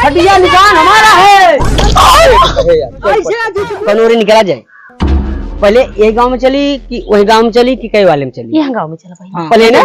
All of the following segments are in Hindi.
खटिया निशान हमारा है। कनोरी निकला जाए। पहले ये गांव में चली कि वही गांव में चली कि कई वाले में चली? यहाँ गांव में चला भाई। हाँ, पहले ना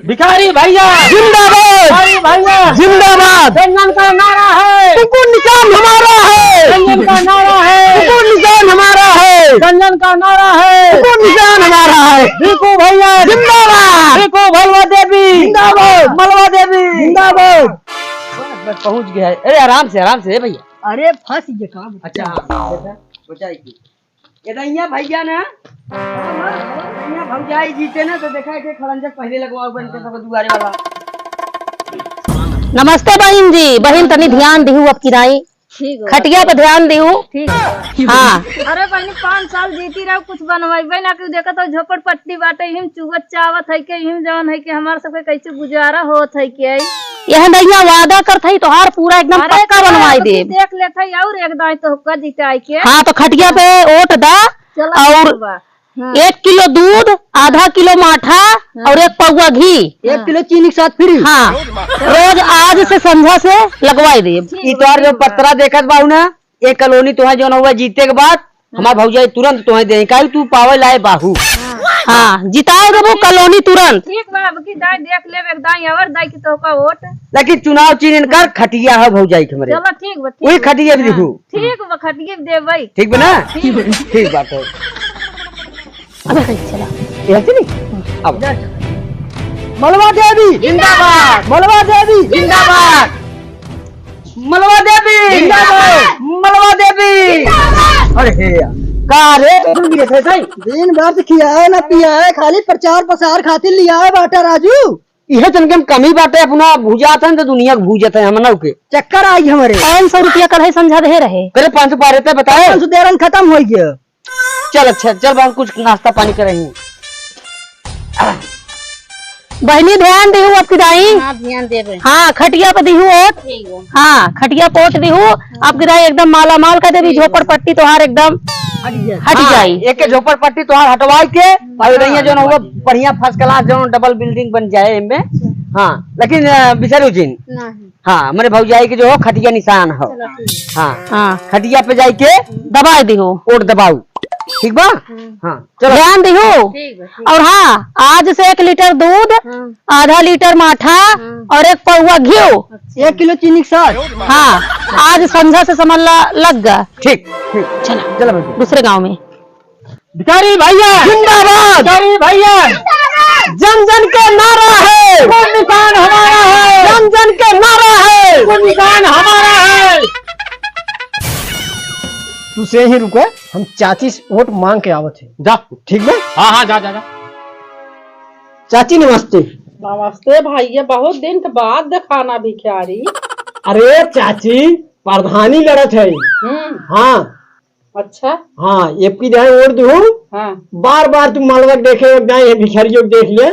भिखारी भैया जिंदाबाद, भैया जिंदाबाद। रंजन का नारा है, कुकुर निशान हमारा है, रंजन का नारा है, कुकुर निशान हमारा है, रंजन का नारा है, कुकुर निशान हमारा है। देखो भैया जिंदाबाद, देखो मलवा देवी जिंदाबाद, मलवा देवी जिंदाबाद। बस पहुंच गया है। अरे आराम से भैया। अरे फंस गया काम। अच्छा ये भैया ना भौजाई जीते ना तो देखा के खरंजक पहले लगवाओ बन के सब दुआरे वाला। नमस्ते बहन जी। बहन तनी ध्यान दिहू अब किराई खटिया पे ध्यान दिहू। हाँ अरे बहनी 5 साल जीती रहो कुछ बनवाई ना कि देखा तो झोपड़पट्टी बाटे हिम चुगत चावत है के हिम जवन है के हमार सबके कैसे गुजारा होत है के यह नैया वादा करत है तोहार पूरा एकदम पक्का बनवाई दे। देख लेते है और एक दाई तो कर जीते के। हाँ तो खटिया पे ओट दा और 1 किलो दूध, आधा किलो माठा और 1 पौवा घी, 1 किलो चीनी के साथ फ्री। हाँ रोज आज से संध्या से लगवाई दे। इतवार जो पत्रा देखत बाहू ना एक कॉलोनी तुम्हें जो हुआ जीते के बाद हमार भौजाई तुरंत तुम्हें दे काहे तू पावे लाए बाहू। हाँ जिताए देबो कॉलोनी तुरंत। ठीक बा अब की दाई देख ले एक दाई और दाई की तो का वोट। लेकिन चुनाव चिन्ह कर खटिया है भौजाई के हमरे। चलो ठीक बा वही खटिया भी दिखू। ठीक बा खटिया दे भाई। ठीक बा ना? ठीक बात है। अबे चला ये चली अब मलवा देवी जिंदाबाद, मलवा देवी जिंदाबाद, मलवा देवी जिंदाबाद, मलवा देवी। अरे हे यार का रे तुम भी ऐसे सही दिन भर से किया है ना पिया है खाली प्रचार प्रसार खातिर लिया है बाटा राजू। यह तनके हम कमी बाटे अपना भूजात है तो दुनिया को भूजत है हमना के चक्कर आई हमारे। 500 रुपया कल है समझा दे रहे करे 500 पा रहे थे बताए 500 देरन खत्म हो गया। चल अच्छा चल बाहर कुछ नाश्ता पानी करेंगे। बहनी ध्यान दिहू अब किराई। हां ध्यान देबे। हाँ खटिया पे दिहू ओट। हाँ खटिया पोट दिहू अब किराई एकदम माला माल कर देवी। झोपड़पट्टी तोहार एकदम हट जाई। एक झोपड़पट्टी तोहार हटवाई के और जो हुआ बढ़िया फर्स्ट क्लास जो डबल बिल्डिंग बन जाए इनमें। हाँ लेकिन बिसरू जिन हाँ मेरे भौजाई के जो हो खटिया निशान हो। हाँ खटिया पे जाई के दबाई दिहू ओट दबाऊ। ठीक बा? हाँ चलो ध्यान दिहू। और हाँ आज से 1 लीटर दूध, आधा लीटर माठा और 1 पौवा घी, 1 किलो चीनी के साथ। हाँ आज संध्या से समझ लग गया। ठीक ठीक चला चलो दूसरे गांव में। भिखारी भैया जिंदाबाद, भिखारी भैया जन जन के नारा है, निशान हमारा है, जन जन के नारा है, निशान हमारा है। तू से ही रुको हम चाची से वोट मांग के आवत है। जा ठीक है। हाँ जा जा जा। चाची नमस्ते। नमस्ते भैया बहुत दिन के बाद दिखाना भिखारी। अरे चाची प्रधानी लड़त है। हाँ अच्छा हाँ ये पी जाए वोट दू। हाँ बार बार तुम मालवा देखे जाए भिखारियों देख ले।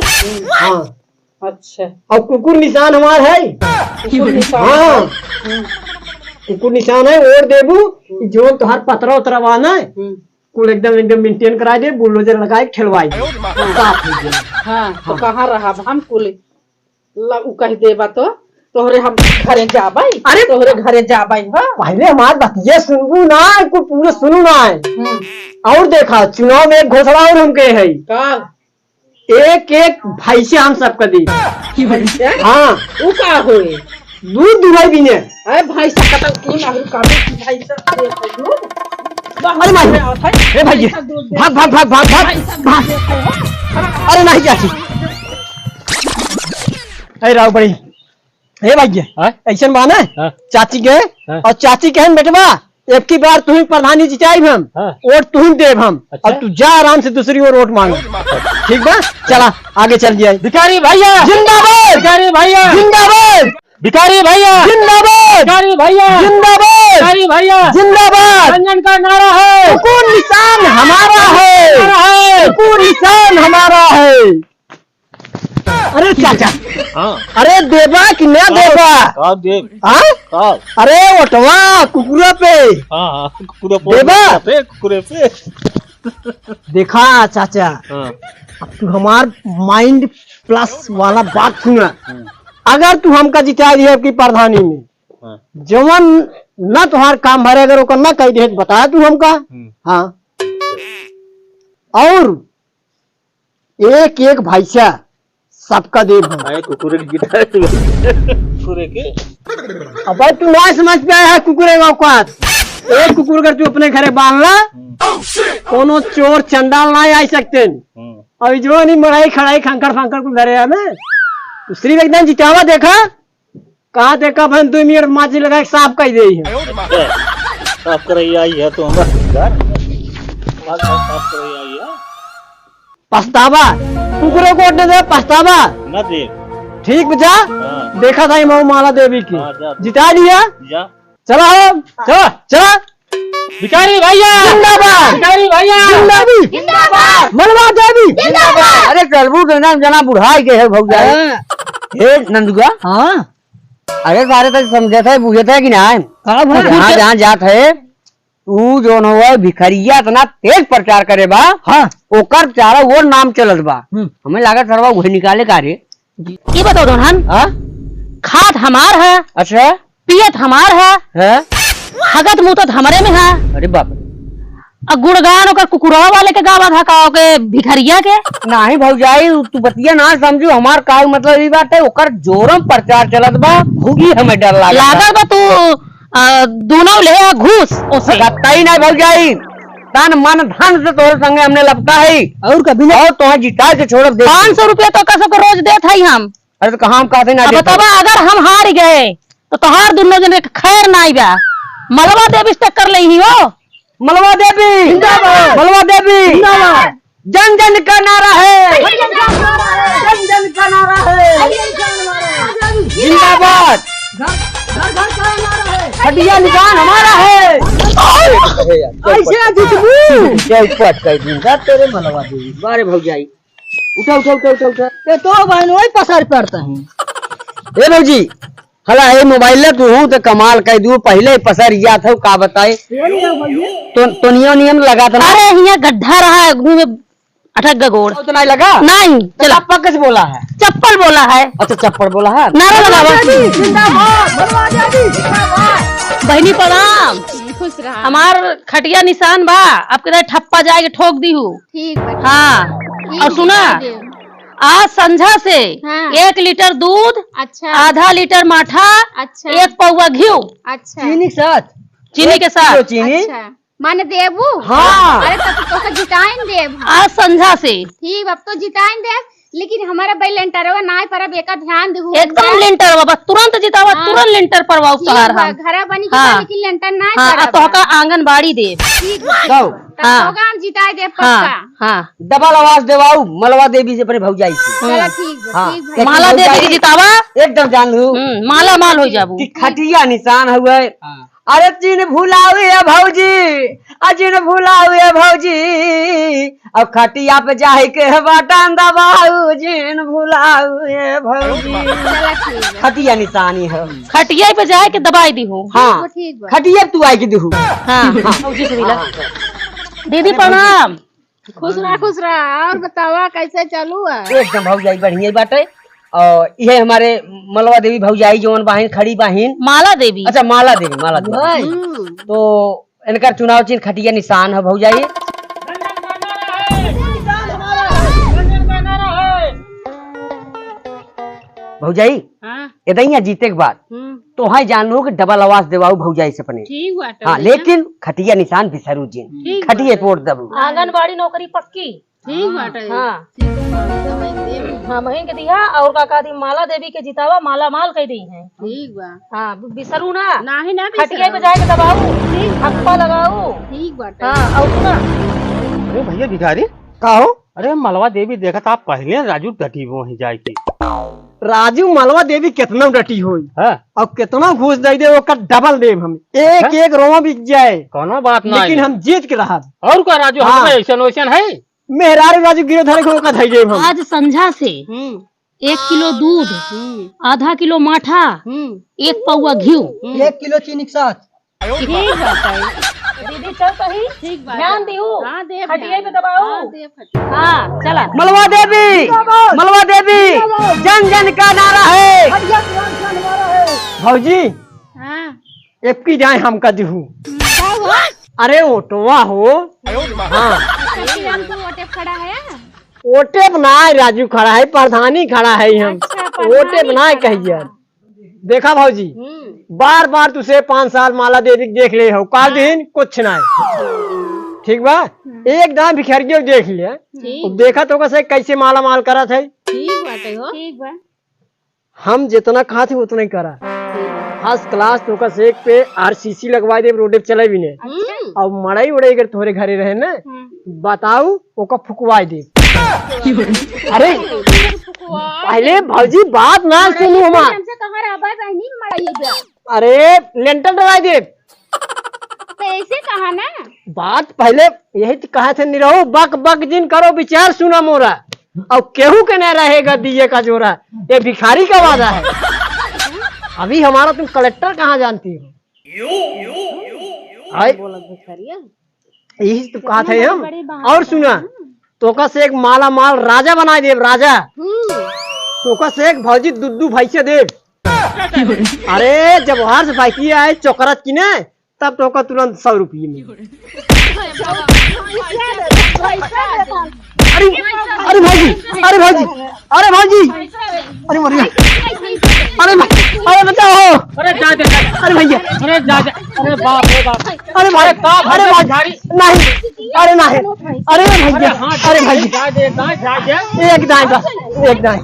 हाँ अच्छा और कुकुर निशान हमार है। हाँ कुकुर निशान है वोट देबू जो तुहार पतरा उतरवाना है कुल एकदम मेंटेन करा दे बुलडोजर लगाए ठेलवाई साफ हो गया। हाँ तो कहाँ रहा हम कुल कह देबा तो तोहरे हम घरे जाबाई। अरे तोहरे घरे जाबाई। पहले हमारी बात ये सुनबू ना को पूरा सुनू ना है। और देखा चुनाव में एक घोषणा और हम कहे है एक एक भाई से हम सबका दी। हाँ वो का होए दूध दुलाई भी ने। अरे भाई से कतल की ना भाई से अरे मार अरे भाई भाग भाग भाग भाग भाग। अरे नहीं चाची अरे राव बड़ी हे भैया ऐसा माना चाची के और चाची के बेटवा एक की बार तुम प्रधानी जिताई हम वोट तुम देव हम। और तू जा आराम से दूसरी ओर वोट मांग। ठीक बा चला आगे चल जाए। भिखारी भैया जिंदाबाद, भिखारी भैया जिंदाबाद, भिखारी भैया जिंदाबाद, भिखारी भैया जिंदाबाद, भिखारी भैया जिंदाबाद। रंजन का नारा है, कुकुर निशान हमारा है, कुकुर निशान हमारा है। अरे चाचा अरे देवा कि न देवा अरे ओटवा कुकुरा पे देवा कुकुरे पे देखा चाचा, अब तू हमार माइंड प्लस वाला बात सुना। अगर तू हमका जिता दिए की प्रधानी में, जवन न तुहार काम भरे, अगर ओकर न कह दे बता तू हमका। हाँ, और एक एक भाईसा सबका देव हम। कुकुरे की गिटार कुकुरे के अब तू ना समझ पे आया है कुकुरे का औकात। एक कुकुर अगर तू अपने घरे बांधला, कोनो चोर चंडाल ना आ सकते। और जो नहीं मराई खड़ाई खंकर फंकर को घरे हमें तो सिर्फ एकदम जितावा देखा, कहा देखा बहन 2 मिनट माची लगा साफ कर दे है। साफ कराई आई है तो हमारा साफ कराई आई है। पछतावा कुकुरों को उठने दे, पछतावा न दे। ठीक बचा। देखा था मऊ माला देवी की, जिता दिया। चला हो, चला चला। भिखारी भैया जिंदाबाद, भिखारी भैया जिंदाबाद, मलवा देवी जिंदाबाद। अरे चलबू के नाम जना बुढ़ाई के है भौजा। हे नंदुआ, हाँ अरे सारे तक समझे थे बुझे थे कि ना जहाँ जहाँ जात है तू जो हुआ भिखरिया इतना तेज प्रचार करे बा। हाँ, ओकर चारा वो नाम चलत बा। हमें लागत सरवा वही निकाले का रे। ये बताओ दोनहन, खाद हमार है, अच्छा पियत हमार है, हगत मुतत हमारे में है। अरे बाप, गुणगान ओकर कुकुरवा वाले के गावा था का के भिखरिया के। नहीं भौजाई तू बतिया ना समझू, हमार का मतलब ई बात है ओकर जोरम प्रचार चलत बा। हुगी हमें डर लागल बा तू दोनों ले घूस ओसे कहीं नहीं भौजाई। तन मन धन से तोर संगे हमने लपटा है और कभी ना। और तो जिता के छोड़ दे। 500 रुपया तो कसम रोज देत है हम। अरे तो कहाँ हम कहते ना बतावा, अगर हम हार गए तो तोहार दोनों जने के खैर ना बा। मलवा देवी से टक्कर ले ही हो। मलवा देवी जिंदाबाद, मलवा देवी जिंदाबाद। जन जन का नारा है, जन जन का नारा है, जिंदाबाद। खटिया निशान हमारा है। ऐसे तेरे मलवा देवी बारे भौजाई। उठा उठा उठा उठा उठा। ये तो बहन वही पसार पड़ता है। ए भौजी, हला है मोबाइल तू हूँ तो कमाल कह दू, पहले पसर या था का बताए तो नियम लगा था। अरे यहाँ गड्ढा रहा है, घूमे अटक गया गोड़। तो नहीं लगा नहीं चला, पक्का से बोला है। चप्पल बोला है। अच्छा चप्पल बोला है। नारा लगावा। जिंदाबाद, मलवा देवी जिंदाबाद। बहनी प्रणाम। खुश रहा। हमार खटिया निशान बा, आपके इधर ठप्पा जाके ठोक दी हूँ। ठीक बा। हाँ, और सुना, आज संझा से हाँ। 1 लीटर दूध, अच्छा आधा लीटर माठा, अच्छा 1 पौवा घी, अच्छा चीनी के साथ, चीनी के साथ। चीनी अच्छा माने देबू। हाँ। अरे तब तो का जिताइन देब। आज संझा से ठीक अब तो जिताइन देब, लेकिन हमारा भाई लेंटरवा ना पर बेका ध्यान देहु। एकदम लिंटर बाबा, तुरंत जितावा। हाँ। तुरंत लिंटर परवाऊ तोहार हम। घरा बनी हाँ। जिता, लेकिन लेंटर ना हाँ, करब। तो का आंगनबाड़ी दे। ठीक बा। दो तब हाँ। होगा हम जिताए देब हाँ पक्का। हाँ, डबल आवाज देवाऊ मलवा देवी से अपने भौजाई से। चलो ठीक बा, हाँ। ठीक भाई। माला दे के जितावा। एकदम जान लू माला माल हो जाबू। कि खटिया निशान हुए। अरे चीन भुलावे भौजी, अजिन भुलावे भौजी, अब खटिया पे जाए के बटन दबाऊ, जिन भुलावे भौजी। चलो ठीक बा। खटिया निशानी है। खटिया पे जाए के दबाई दी हूँ। हाँ ठीक बा। खटिया तू आई की दिहू। हाँ, उसी से मिला। दीदी प्रणाम। खुश रहा। और बतावा कैसे चालू है? एकदम भौजाई बढ़िया बाटे। और ये हमारे मलवा देवी भौजाई जवन बाहिन खड़ी बाहिन। माला देवी। अच्छा माला देवी। तो इनका चुनाव चिन्ह खटिया निशान है भौजाई। भौजाई हाँ। इधर जीते के बाद तो हाँ जान लो कि डबल आवाज देवाऊ भौजाई से अपने। ठीक बात। हाँ लेकिन खटिया निशान बिसरू जिन खटिया पोट दबू। आंगनबाड़ी नौकरी पक्की। ठीक बात है। हाँ हाँ, वहीं के दिया। और का कहा दी माला देवी के जितावा, माला माल कह दी है। ठीक बा। हाँ, बिसरू ना। नाही ना खटिया पे जाके दबाऊ, ठप्पा लगाऊ। ठीक बात है। हाँ, और सुना, अरे भैया भिखारी का हो? अरे मलवा देवी देखा था पहले राजू डटी वहीं जाए की। राजू मलवा देवी कितना डटी हुई है और कितना घूस दे दे ओकर डबल देव हम। एक एक रोमा बिक जाए कोनो बात ना। लेकिन हम जीत के रहा। और क्या राजू हाँ। हमें ऐसा वैसन है। मेहरारू राजू गिरधर को का धई हम। आज संझा से 1 किलो दूध, आधा किलो माठा, 1 पौवा घी। 1 किलो चीनी के साथ। ठीक बात है। दीदी चल सही ठीक बात ध्यान दियो हाँ दे खटिया पे दबाओ हाँ चला मलवा देवी मलवा देवी जन जन का नारा है। भौजी हाँ एक की जाए हम का दिहू। अरे ओटवा हो हाँ हम तो वोटे खड़ा है ओटे बनाए राजू खड़ा है प्रधानी खड़ा है हम ओटे बनाए कहिए। देखा भौजी बार बार तुझे 5 साल माला देवी देख ले हो काल दिन कुछ ना ठीक बा एक दाम भिखरियो देख लिया देखा तो कैसे कैसे माला माल करा थे। ठीक बात हो ठीक बा हम जितना कहा थे उतना ही करा फर्स्ट क्लास तो का सेक पे आरसीसी लगवा दे रोडे पे चले भी ने अब मड़ाई उड़ाई अगर थोड़े घरे रहे ना बताऊ ओका फुकवाई दे। अरे पहले भौजी बात ना सुनू हमार हमसे कहाँ रहा बहनी मड़ाई अरे लेंटर डराई दे तो ऐसे कहा ना बात पहले यही तो कहा थे निरहो बक बक जिन करो विचार सुना मोरा अब केहू के न रहेगा दिए का जोरा ये भिखारी का वादा है। अभी हमारा तुम कलेक्टर कहाँ जानती हो यही तो कहा थे हम। और सुना तोका से एक माला माल राजा बनाए देव राजा तोका से एक भौजी दुद्दू भैसे देव। अरे जब वहां से भाई आए चौकरत की ने तब तोका तुरंत 100 रुपये में। अरे अरे भाजी अरे भाजी अरे भाजी अरे मरिया अरे अरे बचाओ अरे जा दे अरे भैया अरे जा दे अरे बाप रे बाप अरे भाई अरे भाई नहीं अरे नहीं अरे भैया अरे भाई जा दे एक दाएं बस एक दाएं